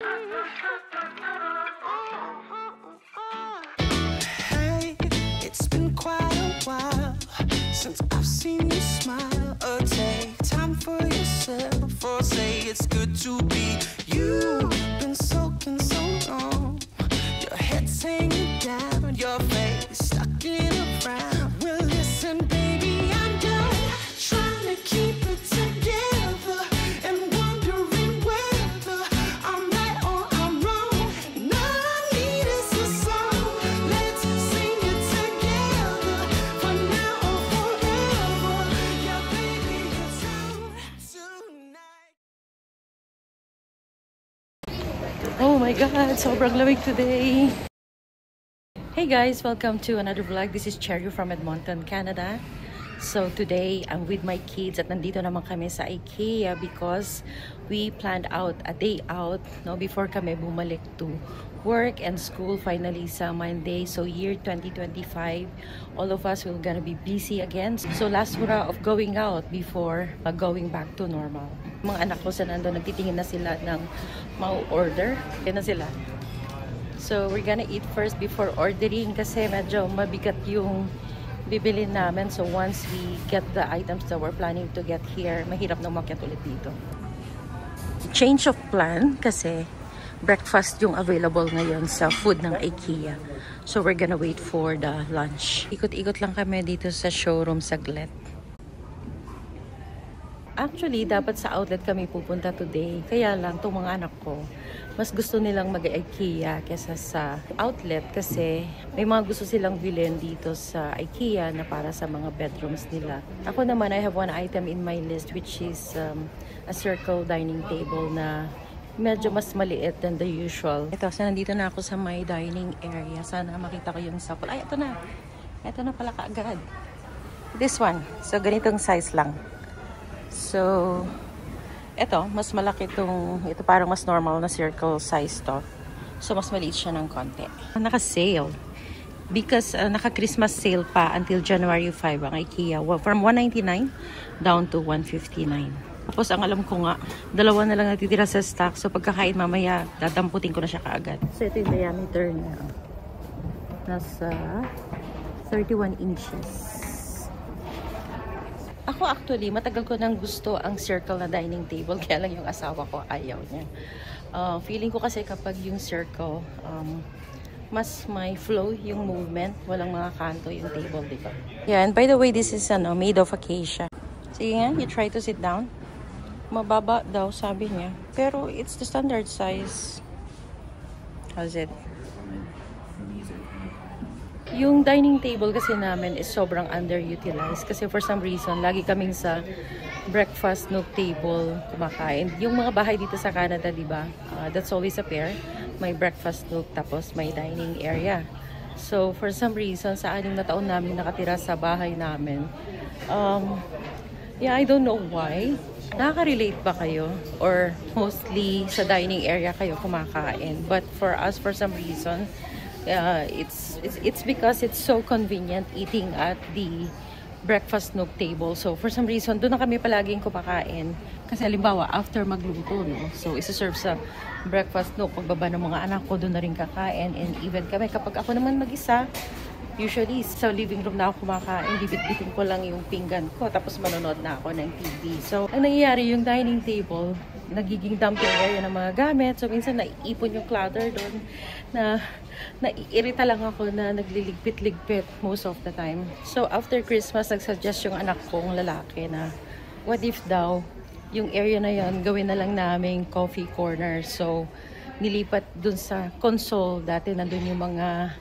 Hey, it's been quite a while since I've seen you smile. Take time for yourself, or say it's good to be you. Been soaking so long, your head's hanging down, your face stuck in a frown. Well, listen, baby, I'm done trying to keep it together and wondering whether I'm right or I'm wrong. And all I need is a song. Let's sing it together for now or forever. Yeah, baby, it's out tonight. Oh my God, sobrang lamig today. Hey guys, welcome to another vlog. This is Cherry from Edmonton, Canada. So today, I'm with my kids at nandito naman kami sa IKEA because we planned out a day out before kami bumalik to work and school finally sa Monday. So year 2025, all of us will gonna be busy again. So last hurrah of going out before going back to normal. Mga anak ko sa nando, nagtitingin na sila ng mau-order. Kaya na sila. So we're gonna eat first before ordering kasi medyo mabigat yung bibilin namin. So once we get the items that we're planning to get here, mahirap na umakyat ulit dito. Change of plan kasi breakfast yung available ngayon sa food ng IKEA. So we're gonna wait for the lunch. Ikot-ikot lang kami dito sa showroom saglit. Actually, dapat sa outlet kami pupunta today. Kaya lang, itong mga anak ko, mas gusto nilang mag-IKEA kesa sa outlet kasi may mga gusto silang bilhin dito sa IKEA na para sa mga bedrooms nila. Ako naman, I have one item in my list which is a circle dining table na medyo mas maliit than the usual. Ito, so nandito na ako sa my dining area. Sana makita ko yung sample. Ay, ito na. Ito na pala kaagad. This one. So, ganitong size lang. So, ito, mas malaki ito parang mas normal na circle size to. So, mas maliit siya ng konti. Naka-sale. Because naka-Christmas sale pa until January 5 ang IKEA. From $199 down to $159. Tapos, ang alam ko nga, dalawa na lang natitira sa stock. So, pagkakain mamaya, dadamputin ko na siya kaagad. So, ito yung diameter niya. Nasa 31 inches. Ako actually, matagal ko nang gusto ang circle na dining table. Kaya lang yung asawa ko ayaw niya. Feeling ko kasi kapag yung circle, mas may flow yung movement. Walang mga kanto yung table, diba? Yeah, and by the way, this is made of acacia. Sige nga, you try to sit down. Mababa daw, sabi niya. Pero it's the standard size. How's it? Yung dining table kasi namin is sobrang underutilized kasi for some reason, lagi kaming sa breakfast nook table kumakain. Yung mga bahay dito sa Canada, diba? That's always a pair. May breakfast nook tapos may dining area. So, for some reason, sa 6 na taon namin nakatira sa bahay namin, yeah, I don't know why. Nakaka-relate ba kayo? Or mostly sa dining area kayo kumakain? But for us, for some reason, it's because it's so convenient eating at the breakfast nook table. So for some reason, doon na kami palaging kumakain. Kasi halimbawa, after magluto, so isa-serve sa breakfast nook, pagbaba ng mga anak ko, doon na rin kakain. And even kami, kapag ako naman mag-isa, usually sa living room na ako kumakain, bibit-bitin ko lang yung pinggan ko, tapos manonood na ako ng TV. So ang nangyayari, yung dining table, nagiging dumping area ng mga gamit. So minsan naiipon yung clutter doon na naiirita lang ako na nagliligpit-ligpit most of the time. So after Christmas, nagsuggest yung anak kong lalaki na what if daw yung area na yan gawin na lang naming coffee corner. So nilipat dun sa console, dati nandun yung mga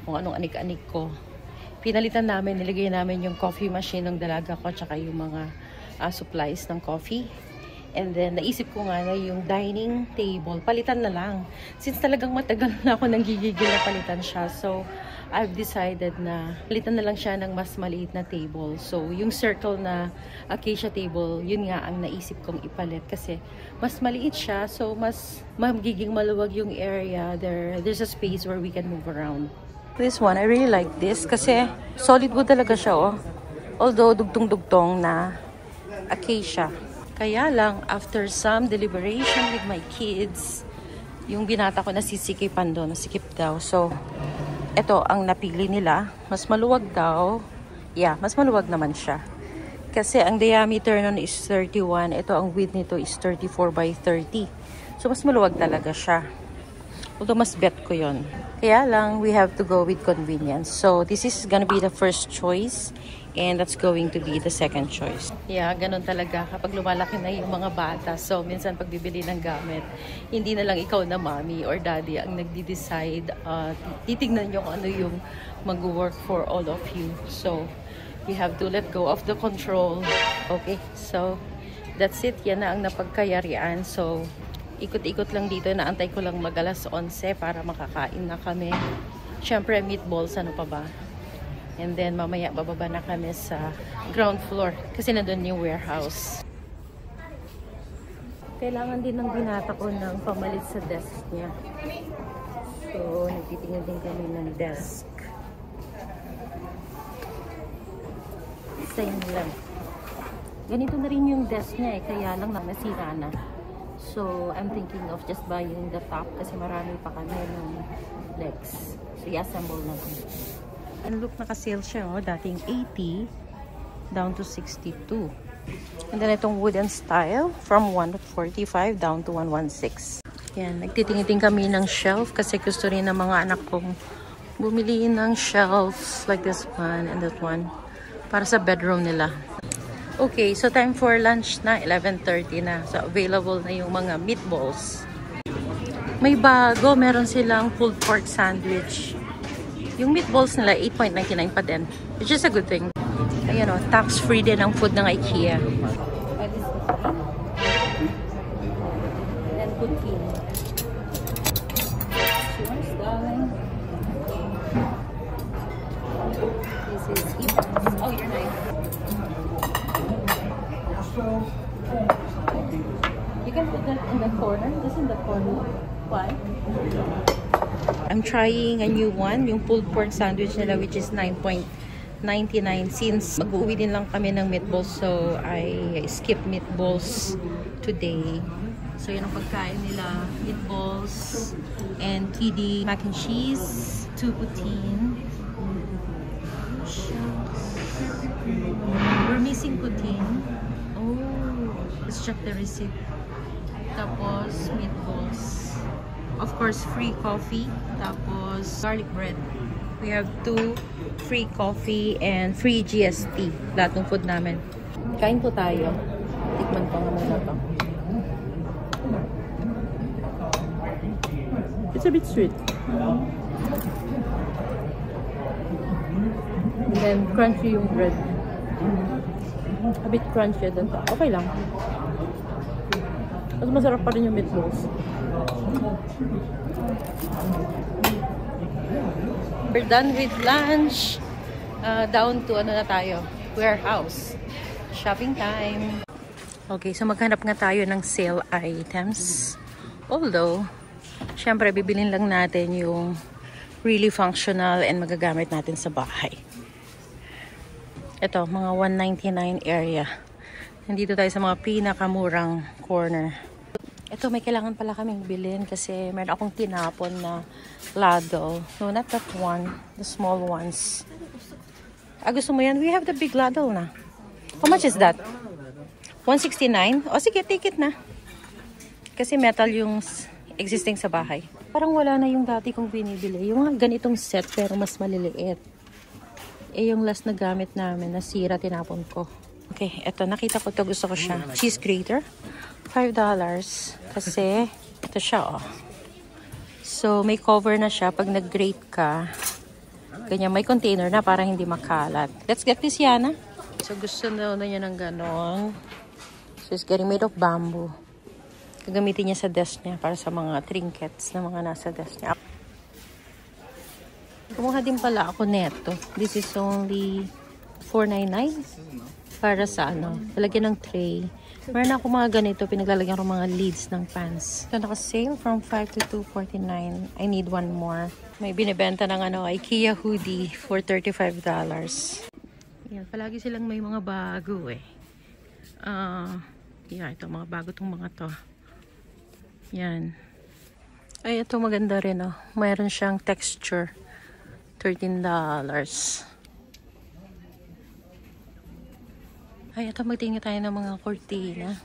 kung anong anik-anik ko. Pinalitan namin, nilagay namin yung coffee machine ng dalaga ko tsaka yung mga supplies ng coffee. And then, naisip ko nga na yung dining table, palitan na lang. Since talagang matagal na ako nanggigigil na palitan siya. So, I've decided na palitan na lang siya ng mas maliit na table. So, yung circle na acacia table, yun nga ang naisip kong ipalit. Kasi, mas maliit siya. So, mas magiging maluwag yung area. There's a space where we can move around. This one, I really like this. Kasi, solid wood talaga siya, oh. Although, dugtong-dugtong na acacia. Kaya lang, after some deliberation with my kids, yung binata ko nasisikipan doon, nasikip daw. So, ito ang napili nila. Mas maluwag daw. Yeah, mas maluwag naman siya. Kasi ang diameter nun is 31. Ito ang width nito is 34 by 30. So, mas maluwag talaga siya. Although, mas bet ko yon. Kaya lang, we have to go with convenience. So, this is gonna be the first choice. And that's going to be the second choice. Yeah, ganun talaga. Kapag lumalaki na yung mga bata. So, minsan pag bibili ng gamit, hindi na lang ikaw na mommy or daddy ang nagdi-decide. Titignan nyo kung ano yung mag-work for all of you. So, you have to let go of the control. Okay, so, that's it. Yan na ang napagkayarian. So, ikot-ikot lang dito. Naantay ko lang mag-alas 11 para makakain na kami. Siyempre, meatballs, ano pa ba? And then, mamaya, bababa na kami sa ground floor. Kasi nandun yung warehouse. Kailangan din ng binata ko ng pamalit sa desk niya. So, nagtitingin din kami ng desk. Same lang. Ganito na rin yung desk niya eh. Kaya lang nasira na. So, I'm thinking of just buying the top kasi marami pa kami ng legs. So, i-assemble na lang. And look, naka-sale siya, oh. Dating 80 down to 62. And then itong wooden style from 145 down to 116. Yan, nagtitingin kami ng shelf kasi gusto rin ng mga anak kong bumili ng shelves like this one and that one para sa bedroom nila. Okay, so time for lunch na, 11:30 na. So available na yung mga meatballs. May bago, meron silang pulled pork sandwich. Yung meatballs nila, 8.99 pa din. Which is a good thing. Ayan o, tax-free din ang food ng IKEA. And cooking. Cheers, darling. This is it. Oh, you're nice. You can put that in the corner. Just in the corner. Why? I'm trying a new one, yung pulled pork sandwich nila, which is 9.99. Since mag-uwi din lang kami ng meatballs, so I skip meatballs today. So yun ang pagkain nila, meatballs and kiddie mac and cheese, 2 poutine. We're missing poutine. Oh, let's check the receipt. Tapos meatballs. Of course, free coffee. Tapos garlic bread. We have 2 free coffee and free GST. Lahat ng food namin. Kain po tayo. Tikman ko nga muna to. It's a bit sweet. And then crunchy yung bread. A bit crunchy doon. Okay lang. Mas masarap pa rin yung meatballs. We're done with lunch. Down to ano na tayo? Warehouse. Shopping time. Okay, so maghanap nga tayo ng sale items. Although, syempre bibilin lang natin yung really functional and magagamit natin sa bahay. Ito, mga 199 area. Nandito tayo sa mga pinakamurang corner. Ito, may kailangan pala kaming bilhin kasi meron akong tinapon na ladle. No, not that one. The small ones. Gusto mo yan? We have the big ladle na. How much is that? 169? O sige, take it na. Kasi metal yung existing sa bahay. Parang wala na yung dati kong binibili. Yung mga ganitong set pero mas maliliit. Yung last na gamit namin, nasira, tinapon ko. Okay, eto, nakita ko to, gusto ko siya. Cheese grater. $5. Kasi, ito siya, oh. So, may cover na siya. Pag nag-grate ka, ganyan, may container na para hindi makalat. Let's get this, Yana. So, gusto na niya ng ganon. So, it's getting made of bamboo. Gagamitin niya sa desk niya para sa mga trinkets na mga nasa desk niya. Kumuha din pala ako neto. This is only $4.99 para sa ano, lalagyan ng tray. Meron ako mga ganito, pinaglalagyan ko mga leads ng pants. Ito naka-sale from 5 to 2.49. I need one more. May binibenta ng ano, IKEA hoodie for $35. Yan, palagi silang may mga bago eh. Yeah, ito mga bago tong mga to. Yan. Ay, ito maganda rin, oh. Mayroon siyang texture. $13. Ay, ito magtingin tayo ng mga cortina.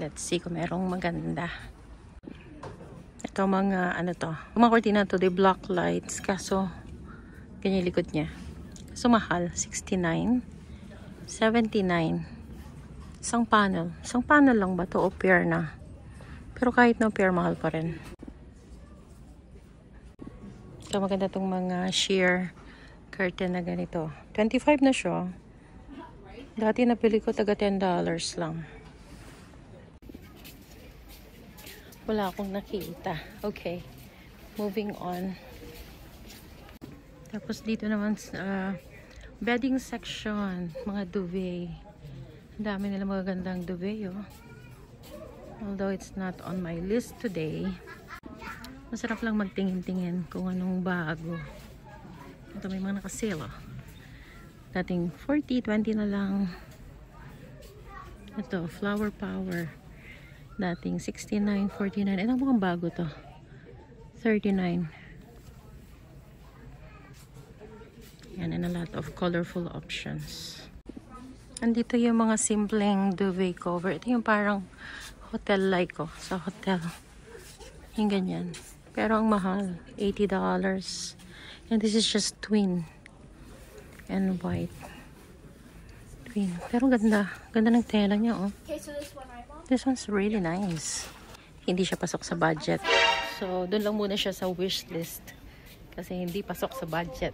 Let's see kung merong maganda. Ito mga, ano to. Mga cortina to, they block lights. Kaso, ganyan yung likod niya. So, mahal. $69. $79. Isang panel. Isang panel lang ba to o pair na? Pero kahit no pair, mahal pa rin. Ito maganda tong mga sheer curtain na ganito. $25 na siya. Dati napili ko taga $10 lang. Wala akong nakita. Okay. Moving on. Tapos dito naman sa bedding section. Mga duvet. Ang dami nila magagandang duvet, oh. Although it's not on my list today. Masarap lang magtingin-tingin kung anong bago. Ito may mga nakasale, oh. Dating 40, 20 na lang. Ito, Flower Power. Dating 69, 49. Ito mukhang bago to. 39. Yan, and a lot of colorful options. Andito yung mga simpleng duvet cover. Ito yung parang hotel-like, oh, sa hotel. Yung ganyan. Pero ang mahal, $80. And this is just twin. And white. Twin. Pero ganda. Ganda ng tela niya, oh. Okay, so this one, right, Mom? This one's really nice. Hindi siya pasok sa budget. So, doon lang muna siya sa wish list. Kasi hindi pasok sa budget.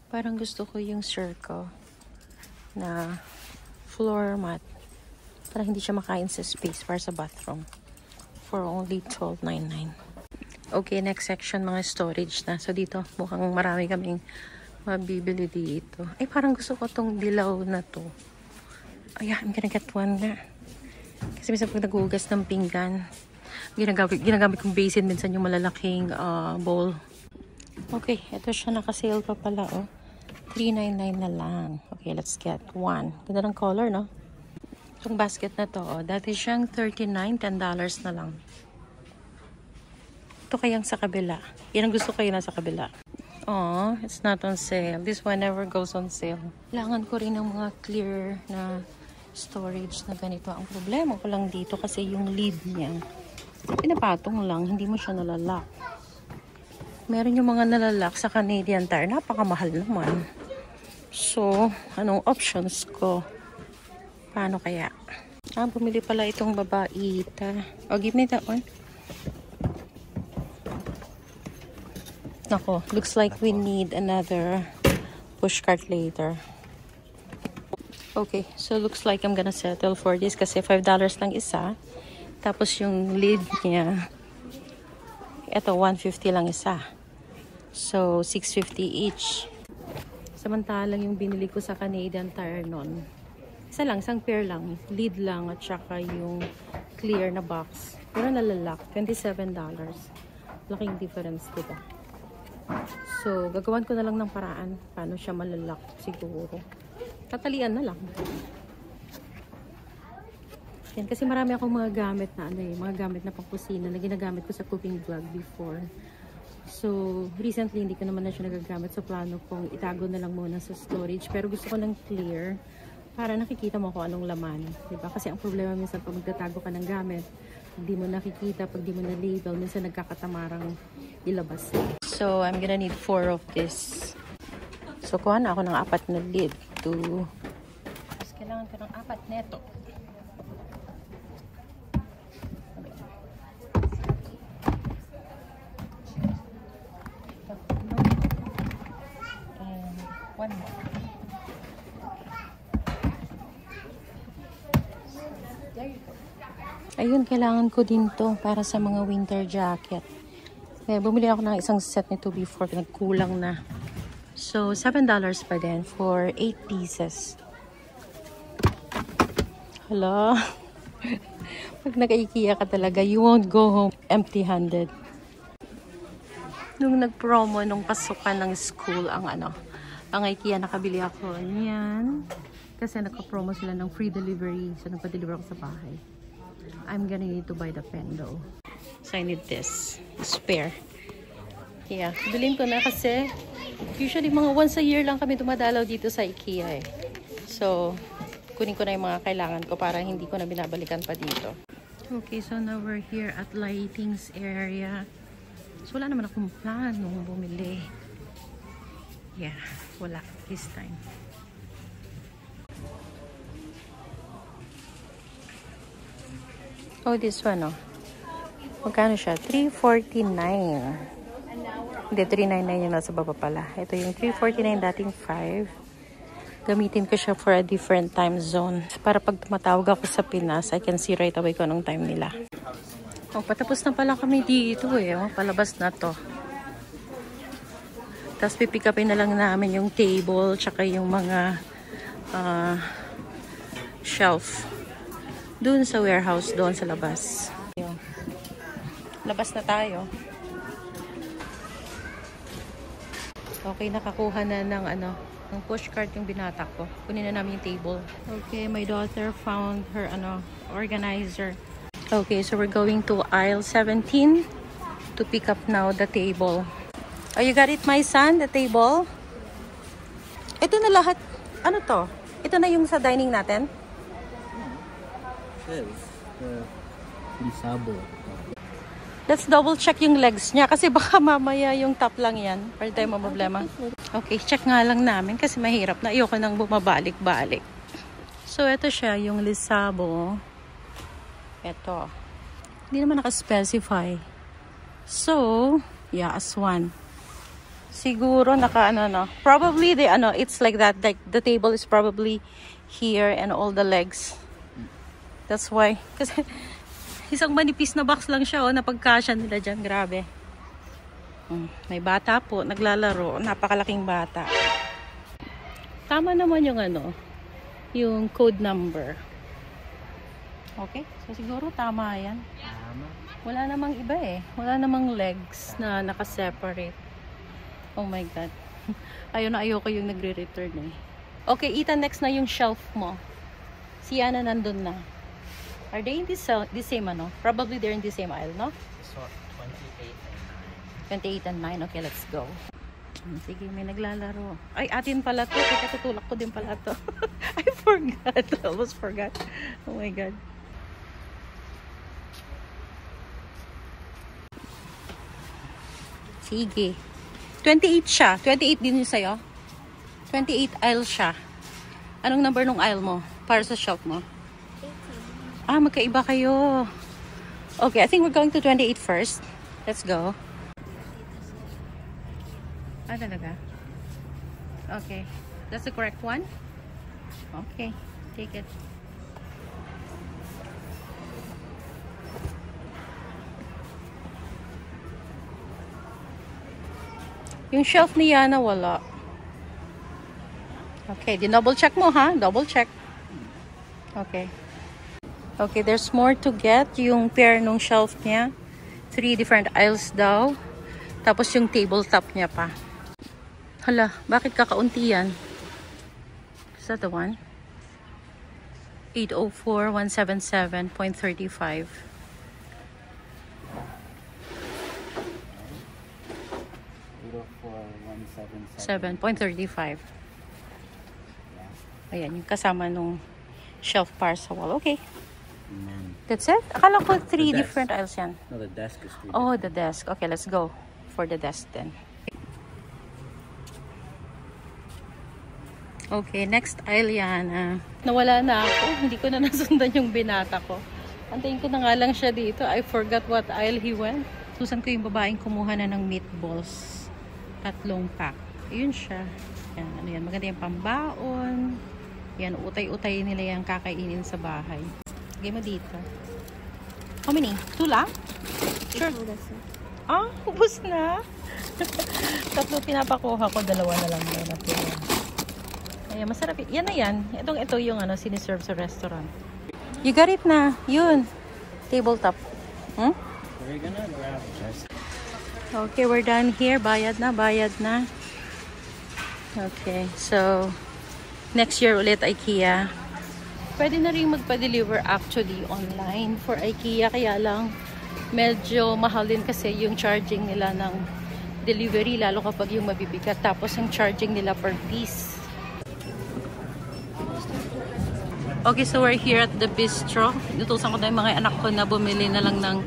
Parang gusto ko yung circle na floor mat. Para hindi siya makain sa space para sa bathroom. For only $12.99. Okay, next section, mga storage na. So, dito, mukhang marami kaming mabibili dito. Ay, parang gusto ko tong dilaw na to. Ay, I'm gonna get one na. Kasi minsan pag naghugas ng pinggan, ginagamit kong basin, minsan yung malalaking bowl. Okay, ito siya, nakasale pa pala, oh. $3.99 na lang. Okay, let's get one. Ganda ng color, no? Itong basket na to, oh, dati siyang $39, $10 na lang. Ito kayang sa kabila. Yan ang gusto ko, yun sa kabila. Oh, it's not on sale. This one never goes on sale. Kailangan ko rin ng mga clear na storage na ganito. Ang problema ko lang dito kasi yung lid niya, pinapatong lang, hindi mo siya nalalak. Meron yung mga nalalak sa Canadian Tire. Napakamahal naman. So, anong options ko? Paano kaya? Bumili pala itong babaita. Oh, give me that one. Nako, looks like we need another pushcart later. Okay, so looks like I'm gonna settle for this kasi $5 lang isa. Tapos yung lid niya, eto $150 lang isa. So, $650 each. Samantalang yung binili ko sa Canadian Tire nun, isa lang, isang pair lang. Lid lang at saka yung clear na box. Pero nalalak, $27. Laking difference, diba? So, gagawan ko na lang ng paraan paano siya malalak siguro. Tatalian na lang. Yan, kasi marami akong mga gamit na mga gamit na pangkusina na ginagamit ko sa cooking vlog before. So, recently hindi ko naman na siya nagagamit. So, plano kong itago na lang muna sa storage. Pero gusto ko ng clear para nakikita mo kung anong laman. Diba? Kasi ang problema minsan pag magtatago ka ng gamit, hindi mo nakikita, pag di mo na-label, minsan nagkakatamarang ilabas. So, I'm gonna need 4 of this. So, kuha na ako ng 4 na lid. Tapos, kailangan ko ng 4 neto. And 1 more. There you go. Ayun, kailangan ko din to para sa mga winter jacket. Kaya bumili ako ng isang set nito before, nagkulang na. So, $7 pa din for 8 pieces. Hello? Pag nag-IKEA ka talaga, you won't go home empty-handed. Nung nag-promo, nung pasukan ng school, ang IKEA, nakabili ako niyan. Kasi nagka-promo sila ng free delivery. So, nagpa-deliver ako sa bahay. I'm gonna need to buy the pen though. So, I need this. Spare. Yeah. Bilhin ko na kasi usually mga once a year lang kami dumadalaw dito sa IKEA eh. So, kunin ko na yung mga kailangan ko para hindi ko na binabalikan pa dito. Okay, so now we're here at lightings area. So, wala naman akong plano bumili. Yeah, wala this time. Oh, this one, oh. Magkano siya? 349. Hindi, 399 yung nasa baba pala. Ito yung 349, dating 5. Gamitin ko siya for a different time zone. Para pag tumatawag ako sa Pinas, I can see right away kung anong time nila. Oh, patapos na pala kami dito eh. Oh, palabas na to. Tapos pipick upin na lang namin yung table, tsaka yung mga shelf. Doon sa warehouse, doon sa labas. Labas na tayo. Okay, nakakuha na ng ng pushcart yung binata ko. Kunin na namin yung table. Okay, my daughter found her organizer. Okay, so we're going to aisle 17 to pick up now the table. Oh, you got it, my son? The table? Ito na lahat. Ano to? Ito na yung sa dining natin? Let's double check yung legs niya kasi baka mamaya yung top lang yan. Para tayo maproblema. Okay, check nga lang namin kasi mahirap na. Ayoko nang bumabalik-balik. So, ito siya, yung Lisabo. Ito. Hindi naman naka-specify. So, yeah, as one. Siguro probably it's like that. Like the table is probably here and all the legs. That's why. Kasi isang manipis na box lang siya, napagkasya nila dyan. Grabe. May bata po, naglalaro. Napakalaking bata. Tama naman yung yung code number. Okay? So siguro tama yan. Wala namang iba eh. Wala namang legs na naka-separate. Oh my God. Ayoko yung nagre-return eh. Okay, Ethan, next na yung shelf mo. Si Yana nandun na. Are they in the same Probably they're in the same aisle, no? So, 28 and 28 and 9. 9. Okay, let's go. Sige, may naglalaro. Ay, atin pala to. Teka, tutulak ko din pala to. I forgot. I almost forgot. Oh my God. Sige. 28 siya. 28 din yung sa'yo. 28 aisle siya. Anong number nung aisle mo? Para sa shelf mo? Magkaiba kayo. Okay, I think we're going to 28 first. Let's go. Talaga? Okay. That's the correct one? Okay. Take it. Yung shelf ni Yana wala. Okay, double check mo ha? Double check. Okay. Okay, there's more to get. Yung pair nung shelf niya. 3 different aisles daw. Tapos yung tabletop niya pa. Hala, bakit kakaunti yan? Is that the one? 804,177.35. 7.35. Ayan, yung kasama nung shelf par sa wall. Okay. That's it? Akala ko 3 different aisles yan. No, the desk is 3. Oh, the desk. Okay, let's go for the desk then. Okay, next aisle yan. Nawala na ako. Hindi ko na nasundan yung binata ko. Antayin ko na nga lang siya dito. I forgot what aisle he went. Susan ko yung babaeng kumuha na ng meatballs. 3 pack. Ayun siya. Yan, yan. Maganda yung pambaon. Yan, utay-utay nila yung kakainin sa bahay. Lagay mo dito. How many? 2 lang? Sure. Ubus na. 3 pinapakuha ko. 2 na lang na natira. Ayan, masarap. Yan na yan. Ito yung siniserve sa restaurant. You got it na. Yun. Tabletop. We're gonna grab this. Okay, we're done here. Bayad na. Okay. So, next year ulit IKEA. Pwede na rin magpa-deliver actually online for IKEA. Kaya lang medyo mahal din kasi yung charging nila ng delivery. Lalo kapag yung mabibigat. Tapos yung charging nila per piece. Okay, so we're here at the bistro. Nutusan ko na yung mga anak ko na bumili na lang ng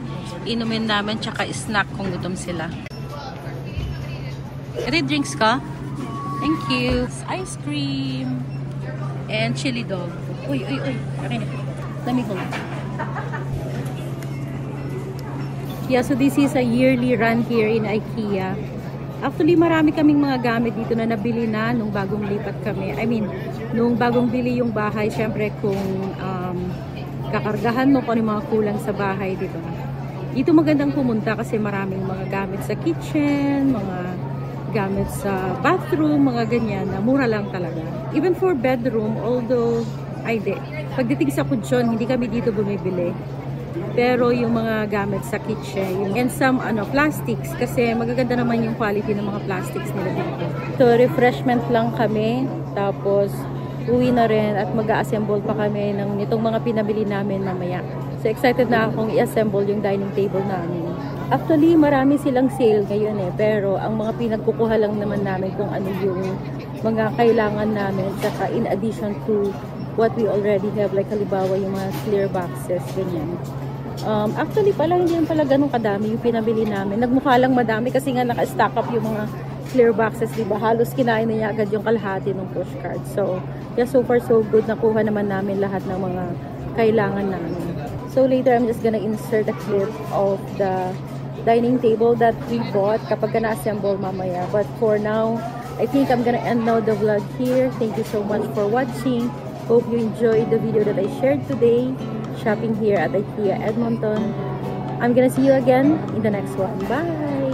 inumin namin tsaka snack kung gutom sila. Ready drinks ka? Thank you. Ice cream and chili dog. Uy, uy, uy. Okay na. Let me hold. Yeah, so this is a yearly run here in IKEA. Actually, marami kaming mga gamit dito na nabili na nung bagong lipat kami. I mean, nung bagong bili yung bahay, syempre kung kakargahan mo kung ano yung mga kulang sa bahay, di ba? Dito magandang pumunta kasi maraming mga gamit sa kitchen, mga gamit sa bathroom, mga ganyan na mura lang talaga. Even for bedroom, although, pagdating sa kutsyon, hindi kami dito bumibili. Pero yung mga gamit sa kitchen, and some plastics, kasi magaganda naman yung quality ng mga plastics nila dito. So, refreshment lang kami, tapos uwi na rin at mag-a-assemble pa kami ng itong mga pinabili namin mamaya. So, excited na akong i-assemble yung dining table namin. Actually, marami silang sale ngayon pero ang mga pinagkukuha lang naman namin kung ano yung mga kailangan namin, saka in addition to what we already have, like halimbawa yung mga clear boxes, ganyan. Actually pala, hindi yan pala ganun kadami yung pinabili namin. Nagmukha lang madami kasi nga naka-stack up yung mga clear boxes, diba? Halos kinain na niya agad yung kalahati ng pushcart. So, yeah, so far so good. Nakuha naman namin lahat ng mga kailangan namin. So, later I'm just gonna insert a clip of the dining table that we bought kapag na-assemble mamaya. But for now, I think I'm gonna end now the vlog here. Thank you so much for watching. Hope you enjoyed the video that I shared today. Shopping here at IKEA Edmonton. I'm gonna see you again in the next one. Bye!